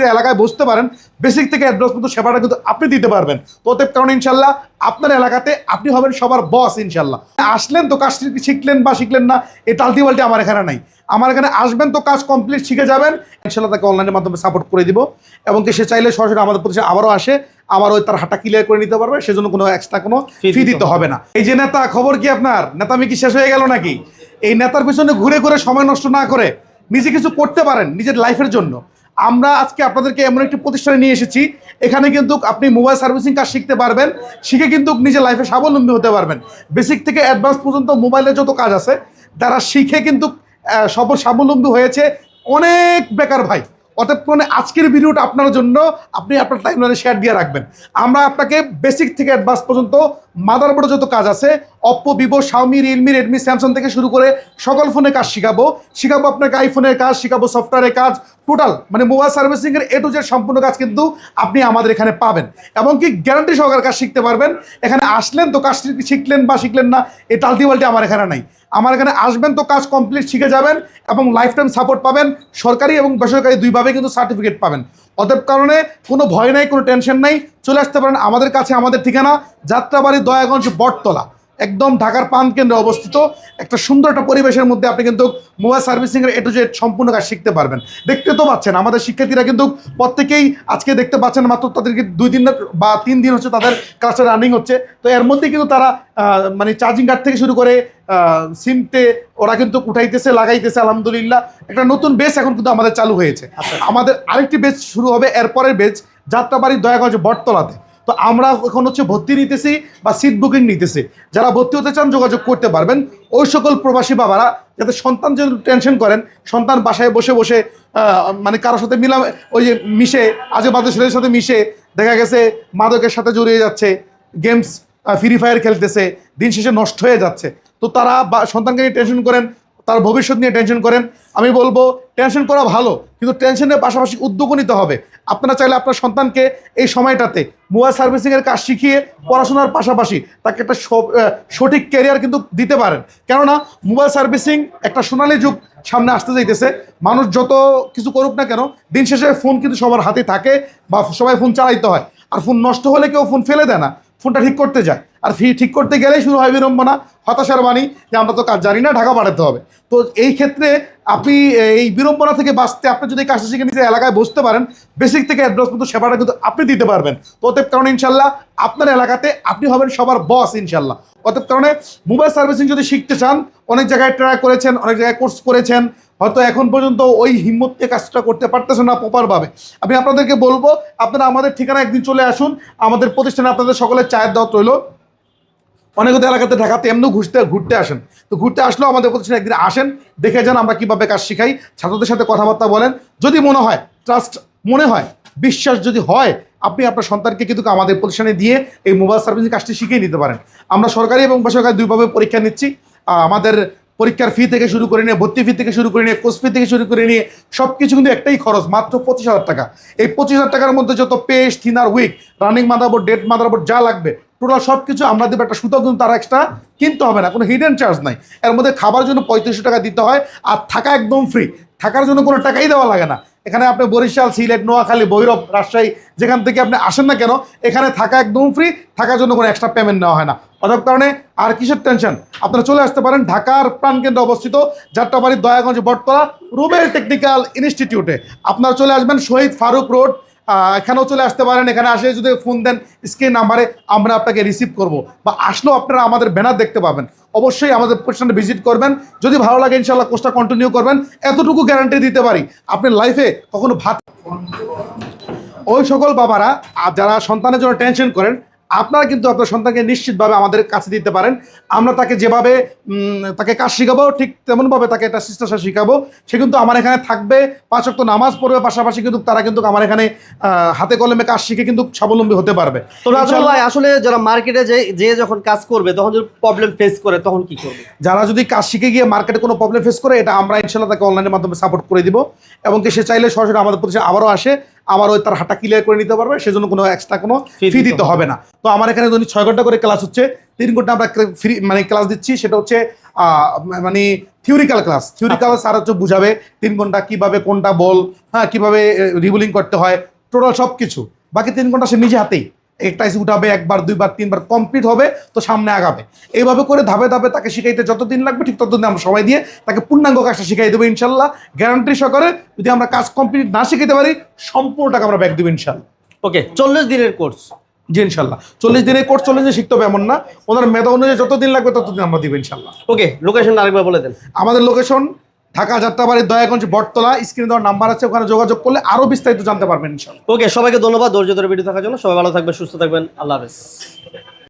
যে এলাকায় বসতে পারেন, বেসিক থেকে অ্যাডভান্স পর্যন্ত সেবাটা কিন্তু আপনি দিতে পারবেন। তো অতএব কারণ ইনশাল্লাহ আপনার এলাকাতে আপনি হবেন সবার বস ইনশাল্লাহ। আসলেন তো কাজ শিখলেন বা শিখলেন না, এই টালটি বালটি আমার এখানে নাই। আমার এখানে আসবেন তো কাজ কমপ্লিট শিখে যাবেন ইনশাল্লাহ, তাকে অনলাইনের মাধ্যমে সাপোর্ট করে দিব। এবং কি সে চাইলে সরাসরি আমাদের প্রতিষ্ঠানে আবারও আসে, আবার ওই তার হাঁটা ক্লিয়ার করে নিতে পারবে, সেজন্য কোনো এক্সট্রা কোনো ফি দিতে হবে না। এই যে নেতা, খবর কি আপনার নেতামি কি শেষ হয়ে গেল নাকি? এই নেতার পিছনে ঘুরে ঘুরে সময় নষ্ট না করে নিজে কিছু করতে পারেন নিজের লাইফের জন্য। আমরা আজকে আপনাদেরকে এমন একটি প্রতিষ্ঠানে নিয়ে এসেছি, এখানে কিন্তু আপনি মোবাইল সার্ভিসিং কাজ শিখতে পারবেন, শিখে কিন্তু নিজের লাইফে স্বাবলম্বী হতে পারবেন। বেসিক থেকে অ্যাডভান্স পর্যন্ত মোবাইলের যত কাজ আছে তারা শিখে কিন্তু স্বাবলম্বী হয়েছে অনেক বেকার ভাই। অতএব আজকের ভিডিওটা আপনার জন্য, আপনি আপনার টাইমলাইনে শেয়ার দিয়ে রাখবেন। আমরা আপনাকে বেসিক থেকে অ্যাডভান্স পর্যন্ত মাদারবোর্ডে যত কাজ আছে, Oppo, Vivo, Xiaomi, Realme, Redmi, Samsung থেকে শুরু করে সকল ফোনের কাজ শিখাবো আপনাকে, আইফোনের কাজ শিখাবো, সফটওয়্যারের কাজ, টোটাল মানে মোবাইল সার্ভিসিংয়ের A to Z সম্পূর্ণ কাজ কিন্তু আপনি আমাদের এখানে পাবেন। এবং কি গ্যারান্টি সহকারে কাজ শিখতে পারবেন। এখানে আসলেন তো কাজ শিখলেন বা শিখলেন না, এই টালটি বালটি আমার এখানে নাই। আমার এখানে আসবেন তো কাজ কমপ্লিট শিখে যাবেন এবং লাইফ টাইম সাপোর্ট পাবেন। সরকারি এবং বেসরকারি দুইভাবে কিন্তু সার্টিফিকেট পাবেন। অতএব কারণে কোনো ভয় নাই, কোনো টেনশন নাই, চলে আসতে পারেন আমাদের কাছে। আমাদের ঠিকানা যাত্রাবাড়ি, দয়াগঞ্জ, বটতলা, একদম ঢাকার প্রাণ কেন্দ্রে অবস্থিত। একটা সুন্দর একটা পরিবেশের মধ্যে আপনি কিন্তু মোবাইল সার্ভিসিংয়ের A to Z সম্পূর্ণ কাজ শিখতে পারবেন। দেখতে তো পাচ্ছেন আমাদের শিক্ষার্থীরা কিন্তু প্রত্যেকেই আজকে দেখতে পাচ্ছেন, মাত্র তাদেরকে 2 দিন বা 3 দিন হচ্ছে তাদের ক্লাসটা রানিং হচ্ছে। তো এর মধ্যে কিন্তু তারা মানে চার্জিং কার্ড থেকে শুরু করে সিমতে ওরা কিন্তু উঠাইতেছে, লাগাইতেছে। আলহামদুলিল্লাহ একটা নতুন বেচ এখন কিন্তু আমাদের চালু হয়েছে। আমাদের আরেকটি বেচ শুরু হবে এরপরের বেচ যাত্রাবাড়ি, দয়াগঞ্জ, বটতলাতে। তো আমরা এখন হচ্ছে ভর্তি নিতেছি বা সিট বুকিং নিতেছি। যারা ভর্তি হতে চান যোগাযোগ করতে পারবেন। ওই সকল প্রবাসী বাবারা যাতে সন্তান যেন টেনশন করেন, সন্তান বাসায় বসে বসে মানে কারোর সাথে ওই যে মিশে আজে বাজে ছেলেদের সাথে মিশে দেখা গেছে মাদকের সাথে জড়িয়ে যাচ্ছে, গেমস ফ্রি ফায়ার খেলতেছে, দিন শেষে নষ্ট হয়ে যাচ্ছে। তো তারা সন্তানকে নিয়ে টেনশন করেন, তার ভবিষ্যৎ নিয়ে টেনশন করেন। আমি বলবো টেনশন করা ভালো, কিন্তু টেনশনের পাশাপাশি উদ্যোগও নিতে হবে। আপনারা চাইলে আপনার সন্তানকে এই সময়টাতে মোবাইল সার্ভিসিংয়ের কাজ শিখিয়ে পড়াশোনার পাশাপাশি তাকে একটা সঠিক ক্যারিয়ার কিন্তু দিতে পারেন। কেননা মোবাইল সার্ভিসিং একটা সোনালী যুগ সামনে আসতে যাইতেছে। মানুষ যত কিছু করুক না কেন, দিন শেষে ফোন কিন্তু সবার হাতে থাকে বা সবাই ফোন চালাইতে হয়। আর ফোন নষ্ট হলে কেউ ফোন ফেলে দেয় না, ফোনটা ঠিক করতে যায়। আর ঠিক করতে গেলেই শুরু হয় বিড়ম্বনা, হতাশার বাণী যে আমরা তো কাজ জানি না, ঢাকা পাঠাতে হবে। তো এই ক্ষেত্রে আপনি এই বিড়ম্বনা থেকে বাঁচতে আপনি যদি কাজটা শিখে নিজের এলাকায় বসতে পারেন, বেসিক থেকে অ্যাডভান্স পর্যন্ত সেবাটা কিন্তু আপনি দিতে পারবেন। তো অতএব কারণে ইনশাল্লাহ আপনার এলাকাতে আপনি হবেন সবার বস ইনশাল্লাহ। অতএব কারণে মোবাইল সার্ভিসিং যদি শিখতে চান, অনেক জায়গায় ট্রাই করেছেন, অনেক জায়গায় কোর্স করেছেন, হয়তো এখন পর্যন্ত ওই হিম্মত নিয়ে কাজটা করতে পারতেছেন না প্রপারভাবে। আমি আপনাদেরকে বলবো আপনারা আমাদের ঠিকানা একদিন চলে আসুন। আমাদের প্রতিষ্ঠানে আপনাদের সকলের চায়ের দাওয়াত রইল। অনেক এলাকাতে ঢাকাতে এমনিও ঘুরতে আসেন। তো ঘুরতে আসলেও আমাদের প্রতিষ্ঠানে একদিন আসেন, দেখে যান আমরা কীভাবে কাজ শিখাই। ছাত্রদের সাথে কথাবার্তা বলেন। যদি মনে হয় মনে হয় বিশ্বাস যদি হয়, আপনি আপনার সন্তানকে কিন্তু আমাদের প্রতিষ্ঠানে দিয়ে এই মোবাইল সার্ভিসিং কাজটি শিখিয়ে নিতে পারেন। আমরা সরকারি এবং বেসরকারি দুইভাবে পরীক্ষা নিচ্ছি। আমাদের পরীক্ষার ফি থেকে শুরু করে নিয়ে, ভর্তি ফি থেকে শুরু করে নিয়ে, কোর্স ফি থেকে শুরু করে নিয়ে সব কিছু কিন্তু একটাই খরচ, মাত্র 25,000 টাকা। এই 25,000 টাকার মধ্যে যত paste, thinner, weak, running motherboard, dead motherboard যা লাগবে টোটাল সব কিছু আমরা দেবো। একটা সুতো কিন্তু তারা এক্সট্রা কিনতে হবে না, কোনো হিডেন চার্জ নাই। এর মধ্যে খাবার জন্য 3500 টাকা দিতে হয়, আর থাকা একদম ফ্রি। থাকার জন্য কোনো টাকাই দেওয়া লাগে না। এখানে আপনি বরিশাল, সিলেট, নোয়াখালী, ভৈরব, রাজশাহী যেখান থেকে আপনি আসেন না কেন, এখানে থাকা একদম ফ্রি। থাকার জন্য কোনো এক্সট্রা পেমেন্ট নেওয়া হয় না। অতএব কারণে আর কিসের টেনশন, আপনারা চলে আসতে পারেন ঢাকার প্রাণকেন্দ্রে অবস্থিত যাত্রাবাড়ি, দয়াগঞ্জ, বটতলা, রুবেল টেকনিক্যাল ইনস্টিটিউটে। আপনারা চলে আসবেন শহীদ ফারুক রোড, এখানেও চলে আসতে পারেন। এখানে আসলে যদি ফোন দেন স্ক্রিন নাম্বারে, আমরা আপনাকে রিসিভ করব। বা আসলেও আপনারা আমাদের ব্যানার দেখতে পাবেন। অবশ্যই আমাদের প্রতিষ্ঠানে ভিজিট করবেন। যদি ভালো লাগে ইনশাআল্লাহ কোর্সটা কন্টিনিউ করবেন। এতটুকু গ্যারান্টি দিতে পারি, আপনার লাইফে কখনো ওই সকল বাবারা যারা সন্তানের জন্য টেনশন করেন, আপনারা কিন্তু আপনার সন্তানকে নিশ্চিতভাবে আমাদের কাছে দিতে পারেন। আমরা তাকে যেভাবে তাকে কাজ শেখাবো, ঠিক তেমনভাবে তাকে একটা শিষ্টাচার শেখাবো। সে কিন্তু আমার এখানে থাকবে, 5 ওয়াক্ত নামাজ পড়বে, পাশাপাশি কিন্তু তারা কিন্তু আমার এখানে হাতে কলমে কাজ শিখে কিন্তু স্বাবলম্বী হতে পারবে। তো রাজু ভাই, আসলে যারা মার্কেটে যে যখন কাজ করবে তখন যদি প্রবলেম ফেস করে তখন কি করবে? যারা যদি কাজ শিখে গিয়ে মার্কেটে কোনো প্রবলেম ফেস করে, এটা আমরা ইনশাল্লাহ তাকে অনলাইনের মাধ্যমে সাপোর্ট করে দিব। এবং কি সে চাইলে সরাসরি আমাদের প্রতিষ্ঠানে আবারও আসে, আবার ওই তার হাঁটা ক্লিয়ার করে নিতে পারবে, সেজন্য কোনো এক্সট্রা কোনো Fee ফি দিতে দিতে হবে না। তো আমার এখানে যদি 6 ঘন্টা করে ক্লাস হচ্ছে, 3 ঘন্টা আমরা ফ্রি মানে ক্লাস দিচ্ছি, সেটা হচ্ছে মানে থিওরিক্যাল ক্লাস। থিওরিক্যাল স্যার হচ্ছে বুঝাবে 3 ঘন্টা কিভাবে কোনটা বল, হ্যাঁ কিভাবে রিবোলিং করতে হয়, টোটাল সব কিছু। বাকি 3 ঘন্টা সে নিজে হাতেই একটাইস উঠাবে, 1 বার 2 বার 3 বার কমপ্লিট হবে, তো সামনে আগাবে। এইভাবে করে ধাপে ধাপে তাকে শিখাইতে যতদিন লাগবে ঠিক ততদিন আমরা সময় দিয়ে তাকে পূর্ণাঙ্গ কাজটা শিখাই দেবো ইনশাল্লাহ। গ্যারান্টি সহকারে যদি আমরা কাজ কমপ্লিট না শিখাতে পারি, সম্পূর্ণ টাকা আমরা ব্যাক দেবো ইনশাল্লাহ। ওকে, 40 দিনের কোর্স। জি ইনশাল্লাহ। 40 দিনের কোর্স 40 দিনে শিখতে হবে এমন না, ওনার মেধা অনুযায়ী যতদিন লাগবে ততদিন আমরা দিব ইনশাল্লাহ। ওকে, লোকেশন আরেকবার বলে দেন। আমাদের লোকেশন ঢাকা যাত্রাবাড়ি দয়াগঞ্জ বটতলা, স্ক্রিনে দেওয়ার নাম্বার আছে, ওখানে যোগাযোগ করলে আরো বিস্তারিত জানতে পারবেন ইনশাল্লাহ। ওকে, সবাইকে ধন্যবাদ ধৈর্য ধরে ভিডিও থাকার জন্য। সবাই ভালো থাকবেন, সুস্থ থাকবেন, আল্লাহ হাফেজ।